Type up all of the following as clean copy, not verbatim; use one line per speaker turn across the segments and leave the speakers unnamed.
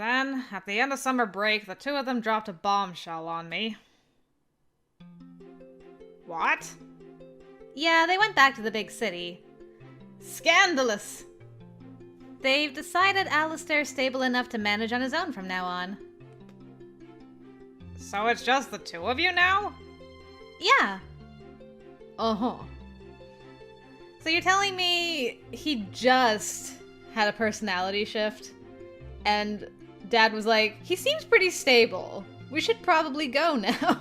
Then, at the end of summer break, the two of them dropped a bombshell on me. What?
Yeah, they went back to the big city.
Scandalous!
They've decided Alistair's stable enough to manage on his own from now on.
So it's just the two of you now?
Yeah.
Uh-huh.
So you're telling me he just had a personality shift? And Dad was like, he seems pretty stable. We should probably go now.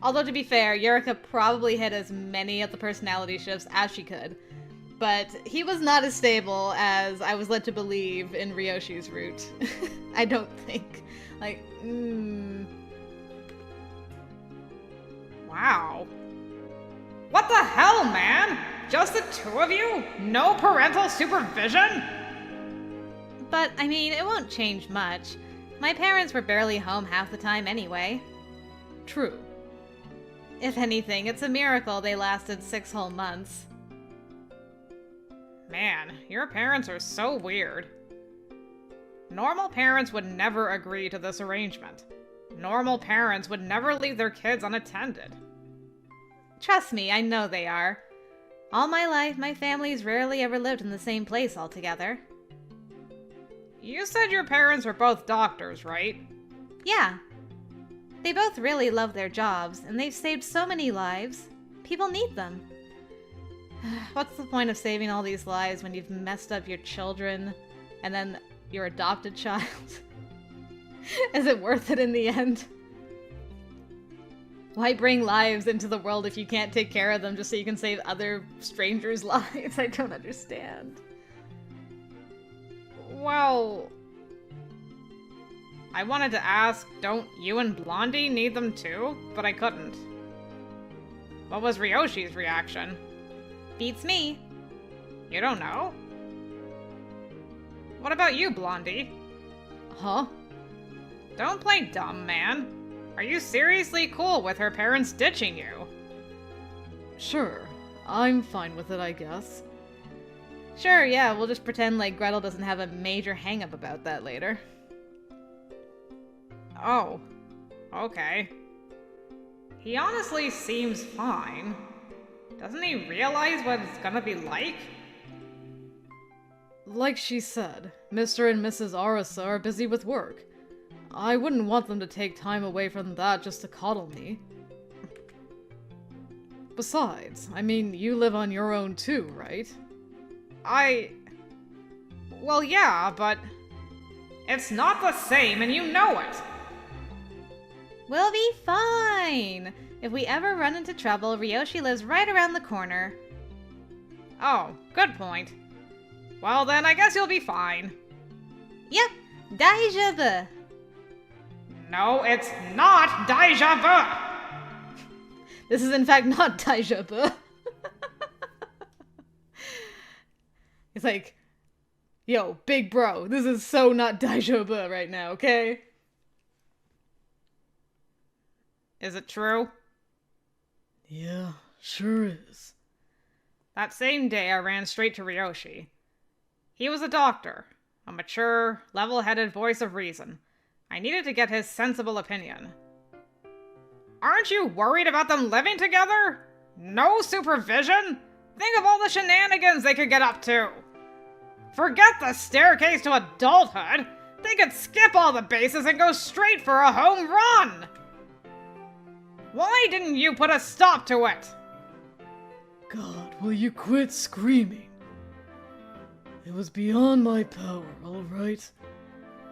Although, to be fair, Yurika probably had as many of the personality shifts as she could. But he was not as stable as I was led to believe in Ryoshi's route. I don't think.
Wow. What the hell, man? Just the two of you? No parental supervision?
But, I mean, it won't change much. My parents were barely home half the time anyway.
True.
If anything, it's a miracle they lasted 6 whole months.
Man, your parents are so weird. Normal parents would never agree to this arrangement. Normal parents would never leave their kids unattended.
Trust me, I know they are. All my life, my family's rarely ever lived in the same place altogether.
You said your parents were both doctors, right?
Yeah. They both really love their jobs, and they've saved so many lives. People need them. What's the point of saving all these lives when you've messed up your children, and then your adopted child? Is it worth it in the end? Why bring lives into the world if you can't take care of them just so you can save other strangers' lives? I don't understand.
Well, I wanted to ask, don't you and Blondie need them too? But I couldn't. What was Ryoshi's reaction?
Beats me.
You don't know? What about you, Blondie?
Huh?
Don't play dumb, man. Are you seriously cool with her parents ditching you?
Sure. I'm fine with it, I guess.
Sure, yeah, we'll just pretend like Gretel doesn't have a major hang-up about that later.
Oh. Okay. He honestly seems fine. Doesn't he realize what it's gonna be like?
Like she said, Mr. and Mrs. Arasa are busy with work. I wouldn't want them to take time away from that just to coddle me. Besides, I mean, you live on your own too, right?
Well, yeah, but it's not the same and you know it.
We'll be fine. If we ever run into trouble, Ryoshi lives right around the corner.
Oh, good point. Well then, I guess you'll be fine.
Yep, daijoubu.
No, it's not deja vu!
This is in fact not daijoubu.
It's like, yo, big bro, this is so not daijoubu right now, okay?
Is it true?
Yeah, sure is.
That same day, I ran straight to Ryoshi. He was a doctor, a mature, level-headed voice of reason. I needed to get his sensible opinion. Aren't you worried about them living together? No supervision? Think of all the shenanigans they could get up to. Forget the staircase to adulthood. They could skip all the bases and go straight for a home run. Why didn't you put a stop to it?
God, will you quit screaming? It was beyond my power, alright?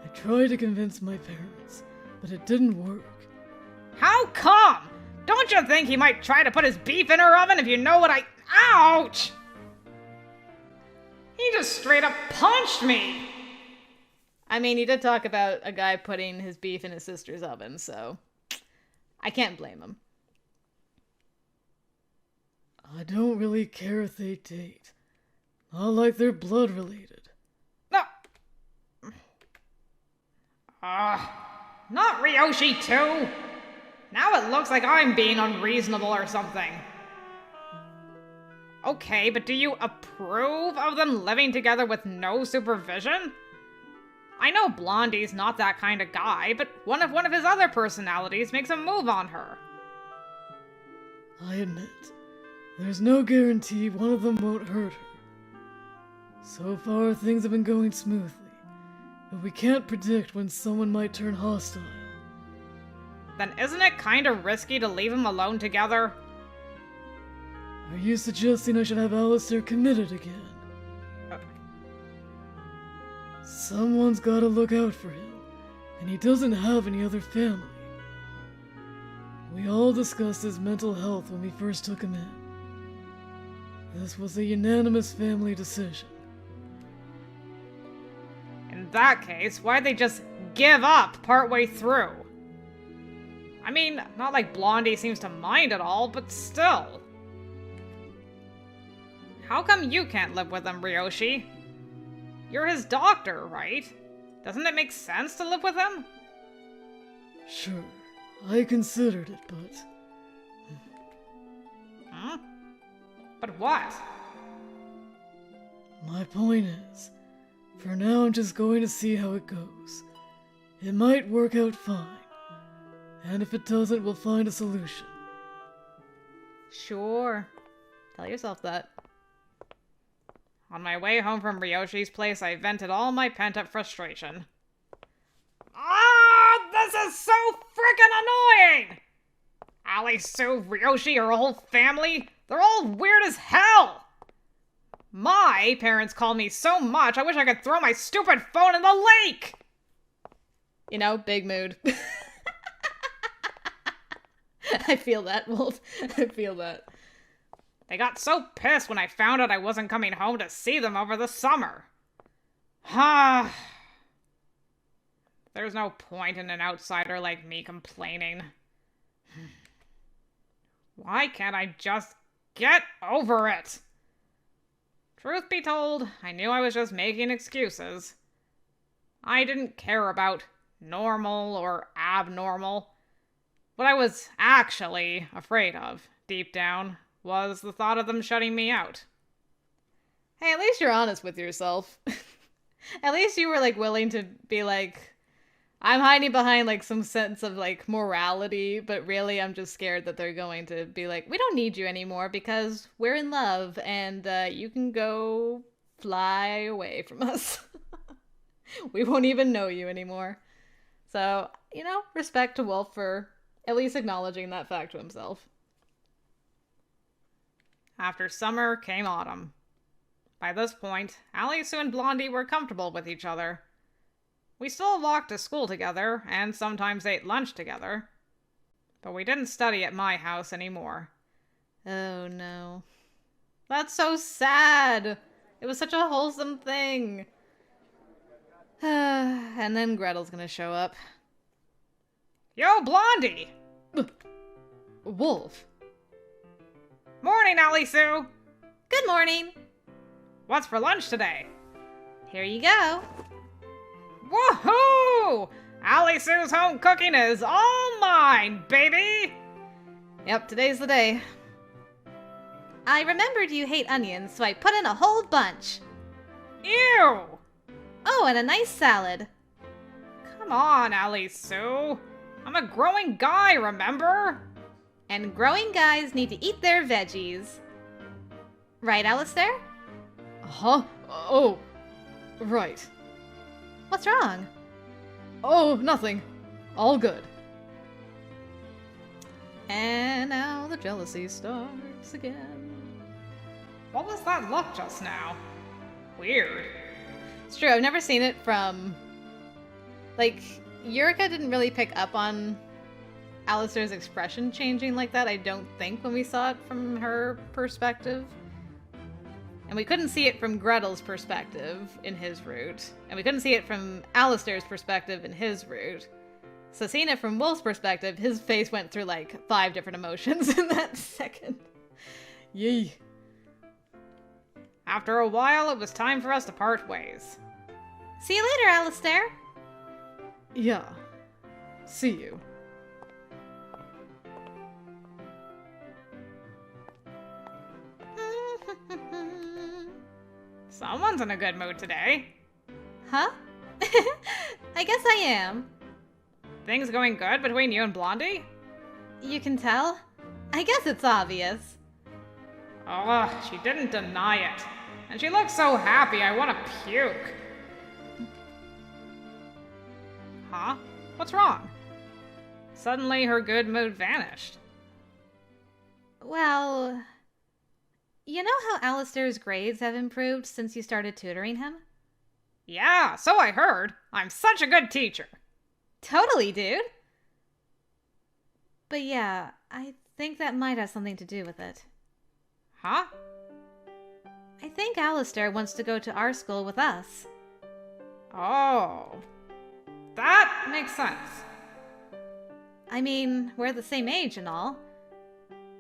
I tried to convince my parents, but it didn't work.
How come? Don't you think he might try to put his beef in her oven if you know what Ouch! He just straight up punched me!
I mean, he did talk about a guy putting his beef in his sister's oven, so I can't blame him.
I don't really care if they date. Not like they're blood related.
No. Not Ryoshi too. Now it looks like I'm being unreasonable or something. Okay, but do you approve of them living together with no supervision? I know Blondie's not that kind of guy, but one of his other personalities makes a move on her.
I admit, there's no guarantee one of them won't hurt her. So far, things have been going smoothly, but we can't predict when someone might turn hostile.
Then isn't it kinda risky to leave them alone together?
Are you suggesting I should have Alistair committed again? Someone's gotta look out for him, and he doesn't have any other family. We all discussed his mental health when we first took him in. This was a unanimous family decision.
In that case, why'd they just give up partway through? I mean, not like Blondie seems to mind at all, but still. How come you can't live with him, Ryoushi? You're his doctor, right? Doesn't it make sense to live with him?
Sure, I considered it, but...
Huh? But what?
My point is, for now I'm just going to see how it goes. It might work out fine, and if it doesn't, we'll find a solution.
Sure. Tell yourself that.
On my way home from Ryoshi's place, I vented all my pent-up frustration. Ah, this is so frickin' annoying! Ali, Sue, Ryoshi, her whole family, they're all weird as hell! My parents call me so much, I wish I could throw my stupid phone in the lake!
You know, big mood. I feel that, Wolf. I feel that.
They got so pissed when I found out I wasn't coming home to see them over the summer. There's no point in an outsider like me complaining. Why can't I just get over it? Truth be told, I knew I was just making excuses. I didn't care about normal or abnormal. What I was actually afraid of, deep down, was the thought of them shutting me out.
Hey, at least you're honest with yourself. At least you were, like, willing to be like, I'm hiding behind, like, some sense of, like, morality, but really I'm just scared that they're going to be like, we don't need you anymore because we're in love and you can go fly away from us. We won't even know you anymore. So, you know, respect to Wolf for at least acknowledging that fact to himself.
After summer came autumn. By this point, Ali, Sue, and Blondie were comfortable with each other. We still walked to school together, and sometimes ate lunch together. But we didn't study at my house anymore.
Oh no. That's so sad! It was such a wholesome thing. And then Gretel's gonna show up.
Yo, Blondie!
Wolf.
Morning, Ali Sue!
Good morning!
What's for lunch today?
Here you go.
Woohoo! Ali Sue's home cooking is all mine, baby!
Yep, today's the day. I remembered you hate onions, so I put in a whole bunch.
Ew!
Oh, and a nice salad.
Come on, Ali Sue. I'm a growing guy, remember?
And growing guys need to eat their veggies. Right, Alistair?
Huh? Oh, right.
What's wrong?
Oh, nothing. All good.
And now the jealousy starts again.
What was that look just now? Weird.
It's true, I've never seen it from... Like, Yurika didn't really pick up on Alistair's expression changing like that, I don't think, when we saw it from her perspective. And we couldn't see it from Gretel's perspective in his route. And we couldn't see it from Alistair's perspective in his route. So seeing it from Wolf's perspective, his face went through like 5 different emotions in that second.
Yay.
After a while, it was time for us to part ways.
See you later, Alistair.
Yeah. See you.
Someone's in a good mood today.
Huh? I guess I am.
Things going good between you and Blondie?
You can tell? I guess it's obvious.
Ugh, she didn't deny it. And she looks so happy, I want to puke. Huh? What's wrong? Suddenly her good mood vanished.
Well, you know how Alistair's grades have improved since you started tutoring him?
Yeah, so I heard. I'm such a good teacher.
Totally, dude. But yeah, I think that might have something to do with it.
Huh?
I think Alistair wants to go to our school with us.
Oh. That makes sense.
I mean, we're the same age and all.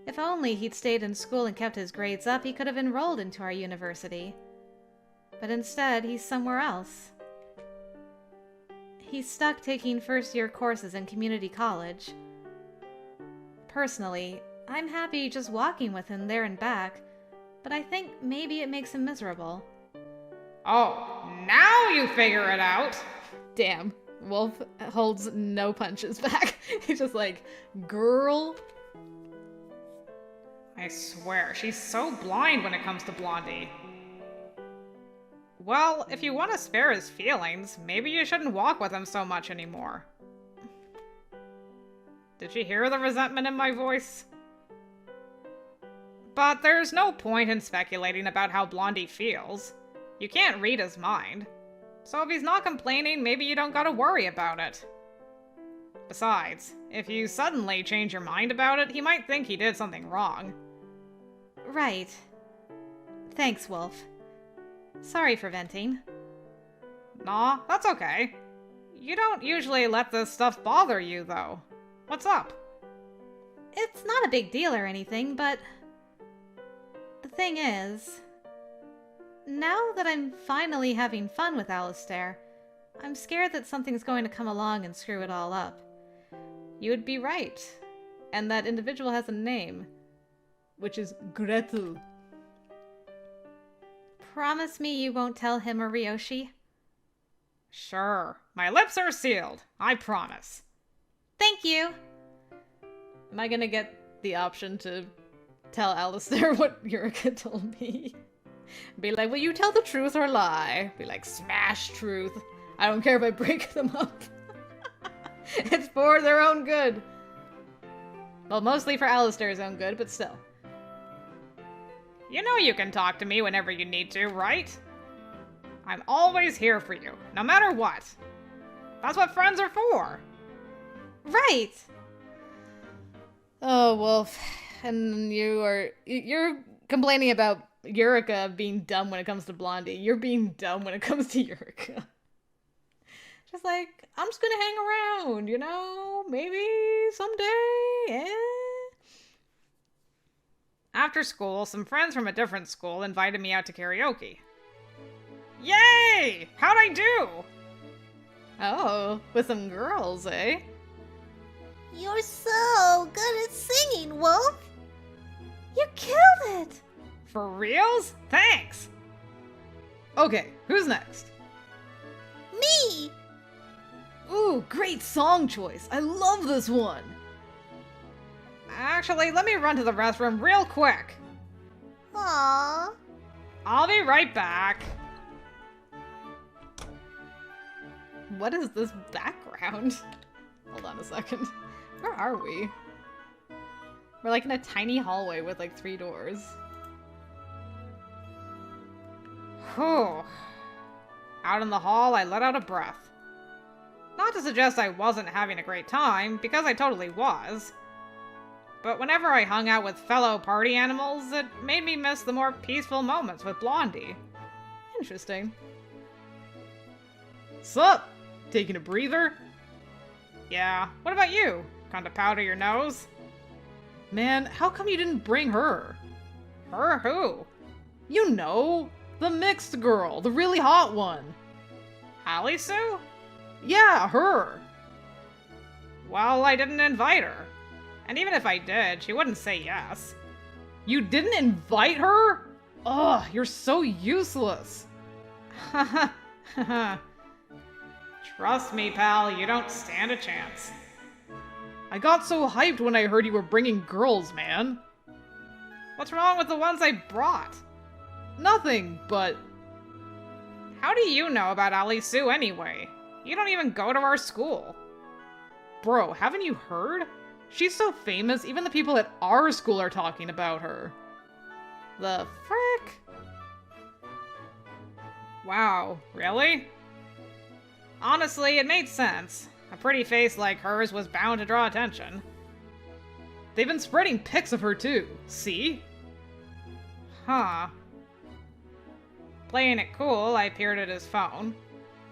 If only he'd stayed in school and kept his grades up, he could have enrolled into our university. But instead, he's somewhere else. He's stuck taking first-year courses in community college. Personally, I'm happy just walking with him there and back, but I think maybe it makes him miserable.
Oh, now you figure it out.
Damn, Woolfe holds no punches back. He's just like, girl.
I swear, she's so blind when it comes to Blondie. Well, if you want to spare his feelings, maybe you shouldn't walk with him so much anymore. Did you hear the resentment in my voice? But there's no point in speculating about how Blondie feels. You can't read his mind. So if he's not complaining, maybe you don't gotta worry about it. Besides, if you suddenly change your mind about it, he might think he did something wrong.
Right. Thanks, Woolfe. Sorry for venting.
Nah, that's okay. You don't usually let this stuff bother you, though. What's up?
It's not a big deal or anything, but the thing is, now that I'm finally having fun with Alistair, I'm scared that something's going to come along and screw it all up. You would be right. And that individual has a name, which is Gretel. Promise me you won't tell him or Ryoushi?
Sure. My lips are sealed. I promise.
Thank you. Am I gonna get the option to tell Alistair what Yurika told me? Be like, will you tell the truth or lie? Be like, smash truth. I don't care if I break them up. It's for their own good. Well, mostly for Alistair's own good, but still.
You know you can talk to me whenever you need to, right? I'm always here for you, no matter what. That's what friends are for.
Right. Oh, Woolfe. And you're complaining about Yurika being dumb when it comes to Blondie. You're being dumb when it comes to Yurika. Just like, I'm just gonna hang around, you know? Maybe someday,
After school, some friends from a different school invited me out to karaoke. Yay! How'd I do?
Oh, with some girls, eh?
You're so good at singing, Woolfe.
You killed it!
For reals? Thanks!
Okay, who's next?
Me!
Ooh, great song choice. I love this one.
Actually, let me run to the restroom real quick.
Aww.
I'll be right back.
What is this background? Hold on a second. Where are we? We're like in a tiny hallway with like 3 doors.
Whew. Out in the hall, I let out a breath. Not to suggest I wasn't having a great time, because I totally was. But whenever I hung out with fellow party animals, it made me miss the more peaceful moments with Blondie.
Interesting.
Sup? Taking a breather?
Yeah, what about you? Kinda powder your nose?
Man, how come you didn't bring her?
Her who?
You know, the mixed girl, the really hot one.
Allie Sue?
Yeah, her.
Well, I didn't invite her. And even if I did, she wouldn't say yes.
You didn't invite her? Ugh, you're so useless.
Trust me, pal, you don't stand a chance.
I got so hyped when I heard you were bringing girls, man.
What's wrong with the ones I brought?
Nothing, but...
How do you know about Ali Sue anyway? You don't even go to our school.
Bro, haven't you heard? She's so famous, even the people at our school are talking about her.
The frick? Wow, really? Honestly, it made sense. A pretty face like hers was bound to draw attention.
They've been spreading pics of her too, see?
Huh. Playing it cool, I peered at his phone.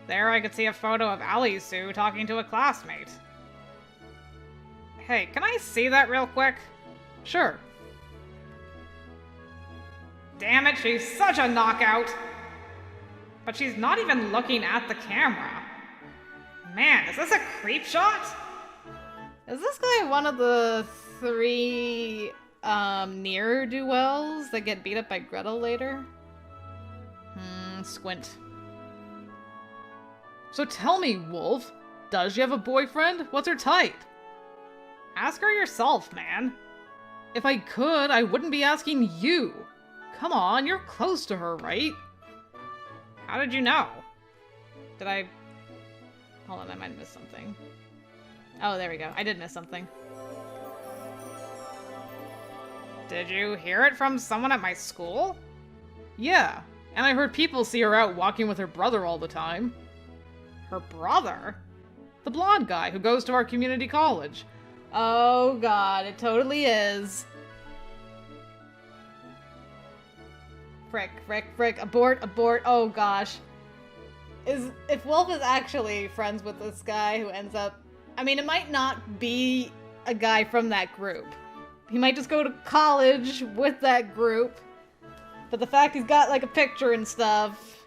There I could see a photo of Ali Sue talking to a classmate. Hey, can I see that real quick?
Sure.
Damn it, she's such a knockout! But she's not even looking at the camera. Man, is this a creep shot?
Is this guy one of the 3 ne'er-do-wells that get beat up by Gretel later? Squint.
So tell me, Woolfe, does she have a boyfriend? What's her type?
Ask her yourself, man.
If I could, I wouldn't be asking you. Come on, you're close to her, right?
How did you know?
Did I... Hold on, I might have missed something. Oh, there we go. I did miss something.
Did you hear it from someone at my school?
Yeah, and I heard people see her out walking with her brother all the time.
Her brother?
The blonde guy who goes to our community college.
Oh god, it totally is. Frick, frick, frick, abort, abort, oh gosh. If Woolfe is actually friends with this guy who ends up... I mean, it might not be a guy from that group. He might just go to college with that group. But the fact he's got, like, a picture and stuff...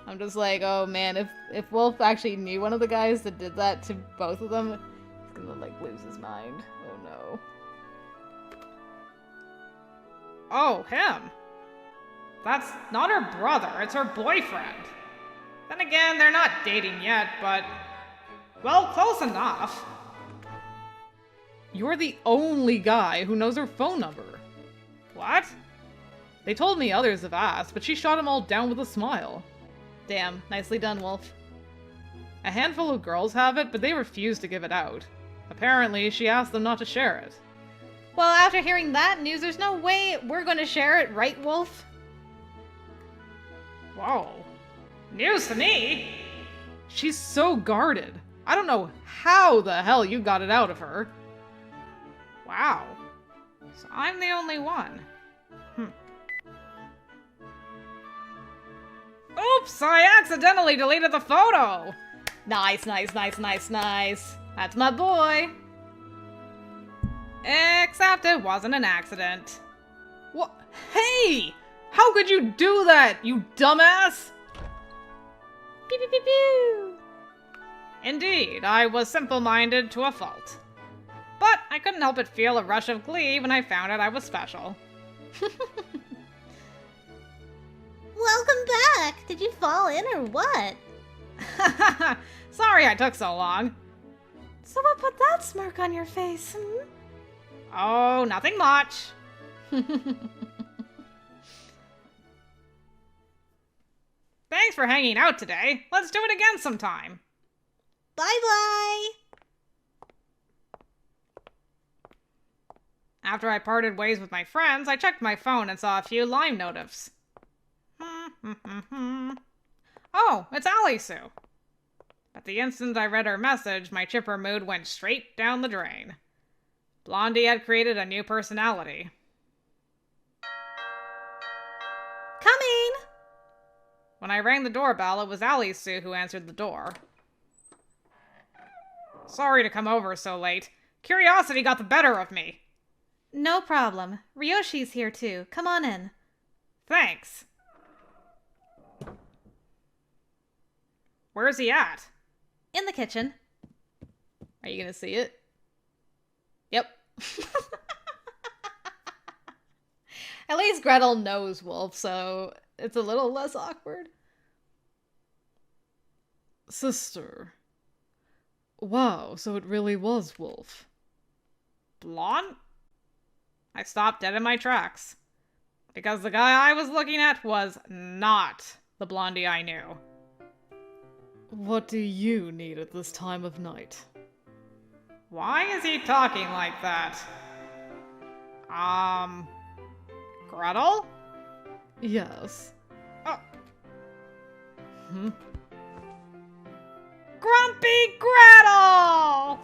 I'm just like, oh man, if Woolfe actually knew one of the guys that did that to both of them, he's gonna, like, lose his mind. Oh no.
Oh, him. That's not her brother, it's her boyfriend. Then again, they're not dating yet, but... well, close enough.
You're the only guy who knows her phone number.
What?
They told me others have asked, but she shot them all down with a smile.
Damn, nicely done, Woolfe.
A handful of girls have it, but they refuse to give it out. Apparently, she asked them not to share it.
Well, after hearing that news, there's no way we're gonna share it, right, Woolfe?
Whoa. News to me?
She's so guarded. I don't know how the hell you got it out of her.
Wow. So I'm the only one. Oops, I accidentally deleted the photo.
Nice, nice, nice, nice, nice. That's my boy.
Except it wasn't an accident.
What? Hey! How could you do that, you dumbass?
Pew, pew, pew, pew.
Indeed, I was simple-minded to a fault. But I couldn't help but feel a rush of glee when I found out I was special.
Welcome back! Did you fall in or what?
Sorry I took so long.
So what put that smirk on your face,
Oh, nothing much. Thanks for hanging out today. Let's do it again sometime.
Bye-bye!
After I parted ways with my friends, I checked my phone and saw a few Lime notifs. Oh, it's Ali Sue. But the instant I read her message, my chipper mood went straight down the drain. Blondie had created a new personality.
Coming!
When I rang the doorbell, it was Ali Sue who answered the door. Sorry to come over so late. Curiosity got the better of me.
No problem. Ryoshi's here too. Come on in.
Thanks. Where's he at?
In the kitchen.
Are you gonna see it?
Yep. At least Gretel knows Woolfe, so it's a little less awkward.
Sister. Wow, so it really was Woolfe.
Blonde? I stopped dead in my tracks. Because the guy I was looking at was not the blondie I knew.
What do you need at this time of night?
Why is he talking like that? Gretel?
Yes.
Oh,
Hmm?
Grumpy Gretel!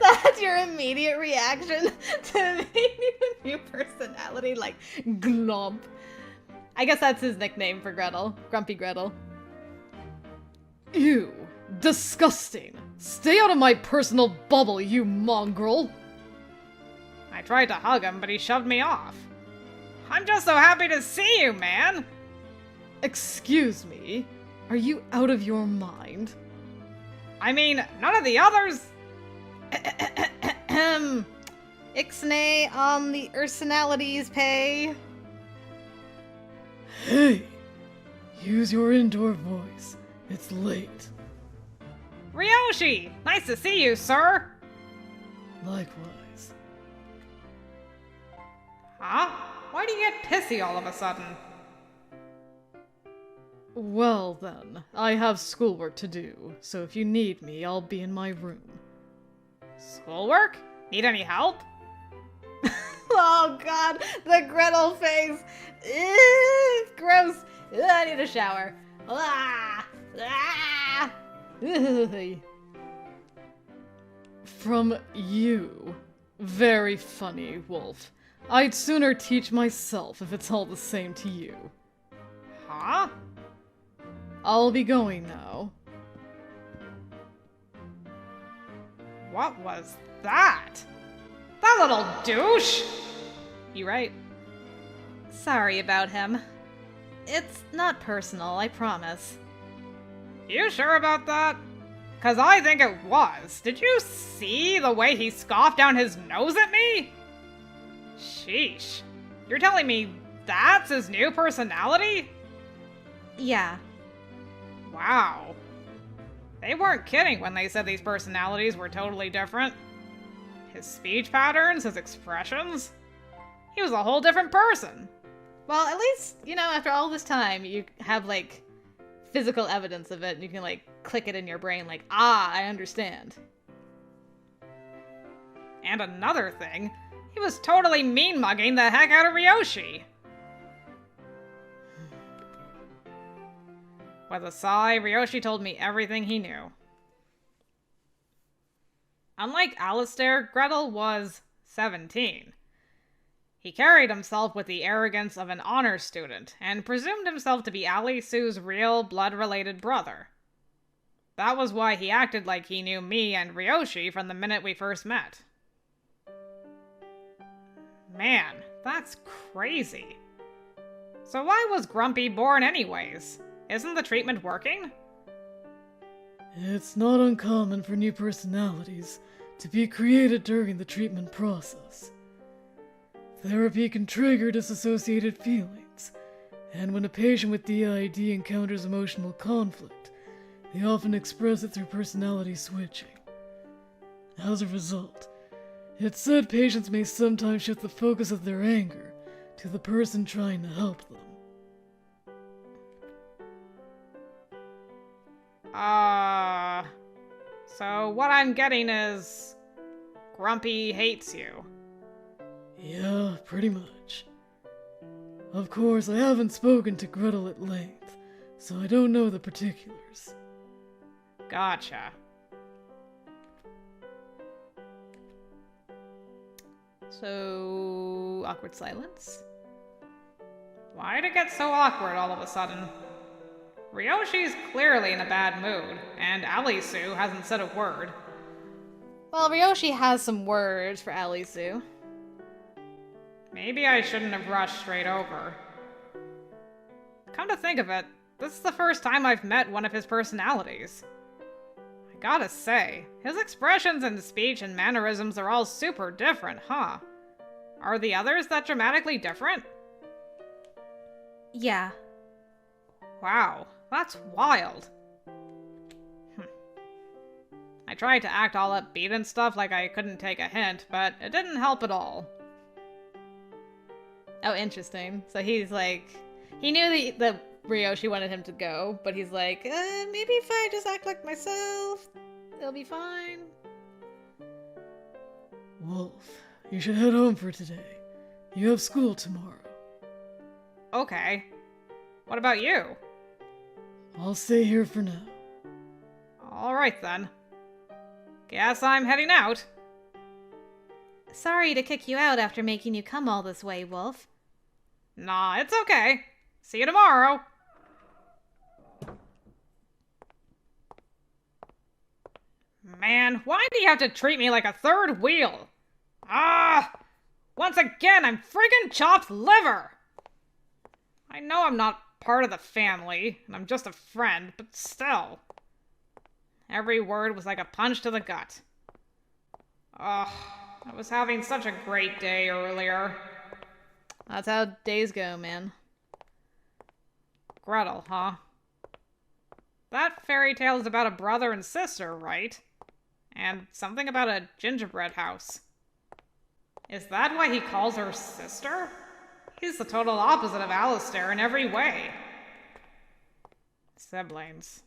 That's your immediate reaction to meeting a new personality, like Glomp. I guess that's his nickname for Gretel. Grumpy Gretel.
Ew. Disgusting. Stay out of my personal bubble, you mongrel.
I tried to hug him, but he shoved me off. I'm just so happy to see you, man!
Excuse me? Are you out of your mind?
I mean, none of the others...
Ixnay on the personalities pay.
Hey! Use your indoor voice. It's late.
Ryoushi! Nice to see you, sir!
Likewise.
Huh? Why do you get pissy all of a sudden?
Well then, I have schoolwork to do, so if you need me, I'll be in my room.
Schoolwork? Need any help?
Oh god, the Gretel face. Ugh, gross. Ugh, I need a shower. Ah, ah. Ugh.
From you. Very funny, Woolfe. I'd sooner teach myself if it's all the same to you.
Huh?
I'll be going now.
What was that? That little douche!
You right. Sorry about him. It's not personal, I promise.
You sure about that? 'Cause I think it was. Did you see the way he scoffed down his nose at me? Sheesh. You're telling me that's his new personality?
Yeah.
Wow. They weren't kidding when they said these personalities were totally different. His speech patterns, his expressions. He was a whole different person.
Well, at least, after all this time, you have, physical evidence of it, and you can, click it in your brain, I understand.
And another thing, he was totally mean-mugging the heck out of Ryoushi. With a sigh, Ryoushi told me everything he knew. Unlike Alistair, Gretel was 17. He carried himself with the arrogance of an honor student, and presumed himself to be Ali Sue's real blood-related brother. That was why he acted like he knew me and Ryoushi from the minute we first met. Man, that's crazy. So why was Grumpy born anyways? Isn't the treatment working?
It's not uncommon for new personalities to be created during the treatment process. Therapy can trigger disassociated feelings, and when a patient with DID encounters emotional conflict, they often express it through personality switching. As a result, it's said patients may sometimes shift the focus of their anger to the person trying to help them.
So what I'm getting is... Grumpy hates you.
Yeah, pretty much. Of course, I haven't spoken to Gretel at length, so I don't know the particulars.
Gotcha.
So, awkward silence.
Why'd it get so awkward all of a sudden? Ryoshi's clearly in a bad mood, and Ali Sue hasn't said a word.
Well, Ryoushi has some words for Ali Sue.
Maybe I shouldn't have rushed straight over. Come to think of it, this is the first time I've met one of his personalities. I gotta say, his expressions and speech and mannerisms are all super different, huh? Are the others that dramatically different?
Yeah.
Wow, That's wild. I tried to act all upbeat and stuff like I couldn't take a hint, but it didn't help at all.
Oh, interesting. So he's like, he knew that Ryoushi wanted him to go, but he's like, maybe if I just act like myself, it'll be fine.
Wolf, you should head home for today. You have school tomorrow.
Okay. What about you?
I'll stay here for now.
Alright then. Guess I'm heading out.
Sorry to kick you out after making you come all this way, Wolf.
Nah, it's okay. See you tomorrow. Man, why do you have to treat me like a third wheel? Ah! Once again, I'm friggin' chopped liver! I know I'm not part of the family, and I'm just a friend, but still. Every word was like a punch to the gut. Ugh, I was having such a great day earlier.
That's how days go, man.
Gretel, huh? That fairy tale is about a brother and sister, right? And something about a gingerbread house. Is that why he calls her sister? He's the total opposite of Alistair in every way. Siblings.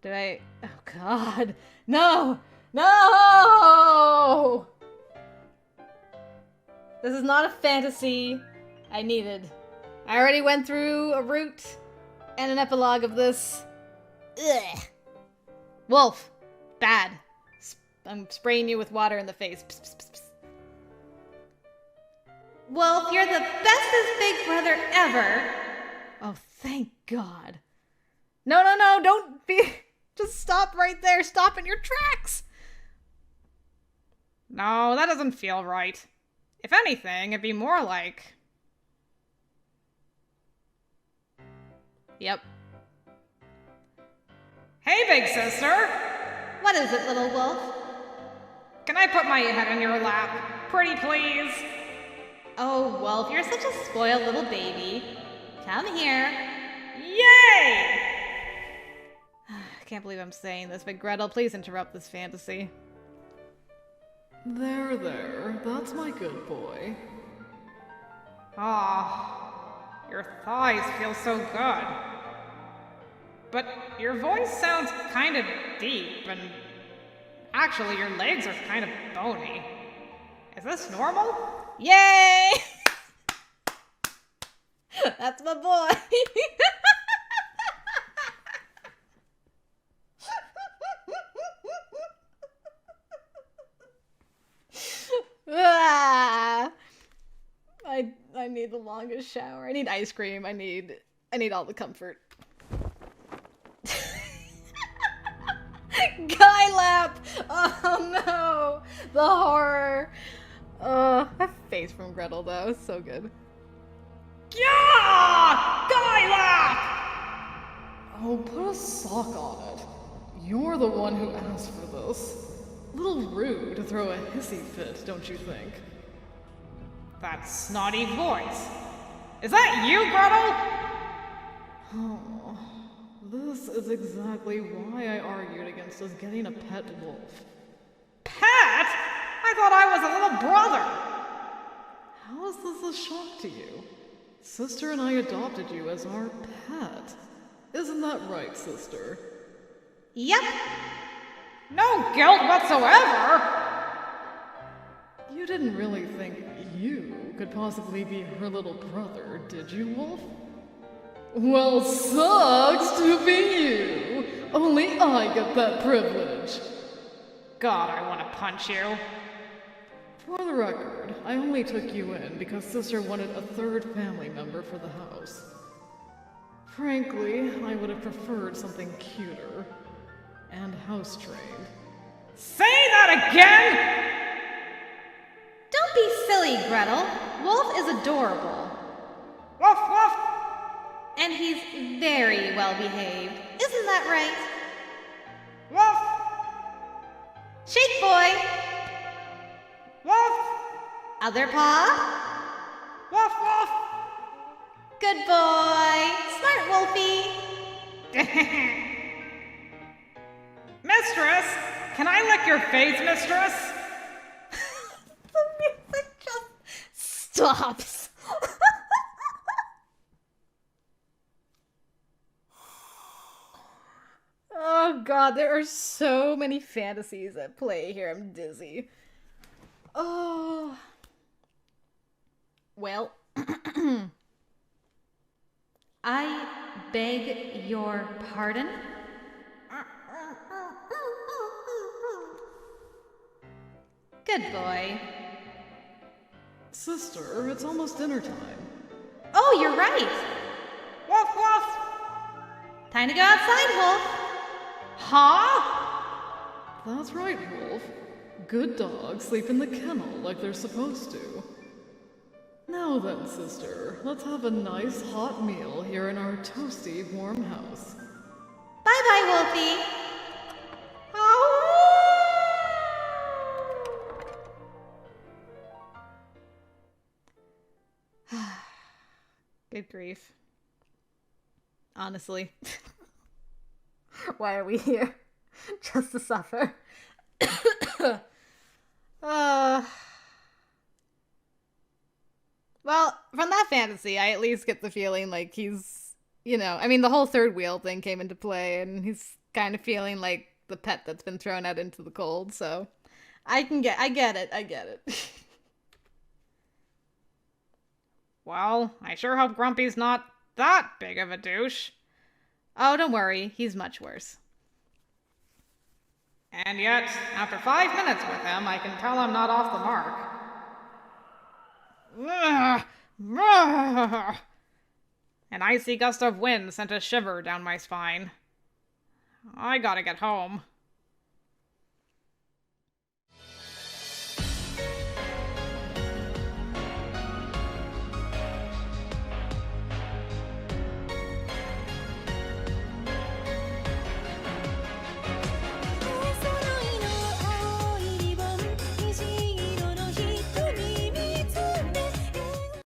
Oh God. No! No! This is not a fantasy I needed. I already went through a route and an epilogue of this. Ugh. Wolf. Bad. I'm spraying you with water in the face. Psst, psst, psst, psst. Wolf, you're the bestest big brother ever. Oh, thank God. No, don't be... Just stop right there. Stop in your tracks.
No, that doesn't feel right. If anything, it'd be more like...
Yep.
Hey, big sister!
What is it, little wolf?
Can I put my head in your lap? Pretty please?
Oh, Wolf, you're such a spoiled little baby. Come here.
Yay!
I can't believe I'm saying this, but Gretel, please interrupt this fantasy.
There, that's my good boy.
Ah, your thighs feel so good. But your voice sounds kind of deep, and actually your legs are kind of bony. Is this normal?
Yay! That's my boy. Ah! I need the longest shower. I need ice cream. I need all the comfort. Guy lap! Oh no! The horror! That face from Gretel though, so good.
Yeah! Guy lap!
Oh, put a sock on it. You're the one who asked for this. A little rude to throw a hissy fit, don't you think?
That snotty voice. Is that you, Gretel?
Oh, this is exactly why I argued against us getting a pet wolf.
Pet? I thought I was a little brother.
How is this a shock to you? Sister and I adopted you as our pet. Isn't that right, sister?
Yep.
No guilt whatsoever.
You didn't really think you could possibly be her little brother, did you, Wolf? Well, sucks to be you. Only I get that privilege.
God, I want to punch you.
For the record, I only took you in because Sister wanted a third family member for the house. Frankly, I would have preferred something cuter and house-trained.
Say that again!
Don't be silly, Gretel. Wolf is adorable.
Woof woof!
And he's very well behaved. Isn't that right?
Woof!
Shake boy!
Woof!
Other paw?
Woof woof!
Good boy. Smart, Wolfie.
Mistress, can I lick your face, mistress?
The music just stops. Oh god, there are so many fantasies at play here. I'm dizzy. Oh. Well, I beg your pardon? Good boy.
Sister, it's almost dinner time.
Oh, you're right.
Woof woof!
Time to go outside, Wolf.
Huh?
That's right, Wolf. Good dogs sleep in the kennel like they're supposed to. Now then, sister, let's have a nice hot meal here in our toasty, warm house.
Bye-bye, Wolfie.
Good grief.
Honestly. Why are we here? Just to suffer. Well, from that fantasy, I at least get the feeling like he's, I mean, the whole third wheel thing came into play, and he's kind of feeling like the pet that's been thrown out into the cold, so I get it.
Well, I sure hope Grumpy's not that big of a douche.
Oh, don't worry, he's much worse.
And yet, after 5 minutes with him, I can tell I'm not off the mark. An icy gust of wind sent a shiver down my spine. I gotta get home.